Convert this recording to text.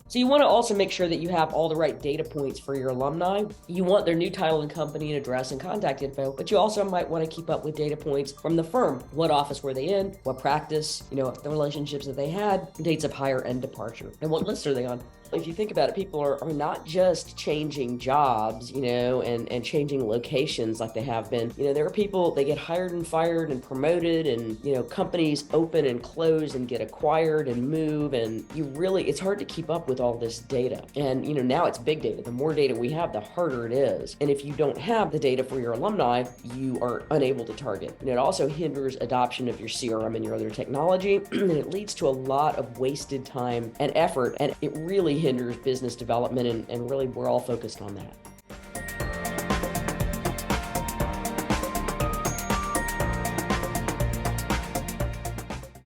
So you want to also make sure that you have all the right data points for your alumni. You want their new title and company and address and contact info, but you also might want to keep up with data points from the firm. What office were they in? What practice? The relationships that they had, dates of hire and departure, and what list are they on? If you think about it, people are not just changing jobs, and changing locations like they have been. There are people, they get hired and fired and promoted, and, companies open and close and get acquired and move. And it's hard to keep up with all this data. And, now it's big data. The more data we have, the harder it is. And if you don't have the data for your alumni, you are unable to target. And it also hinders adoption of your CRM and your other technology. And it leads to a lot of wasted time and effort. And it really hinders business development, and really we're all focused on that.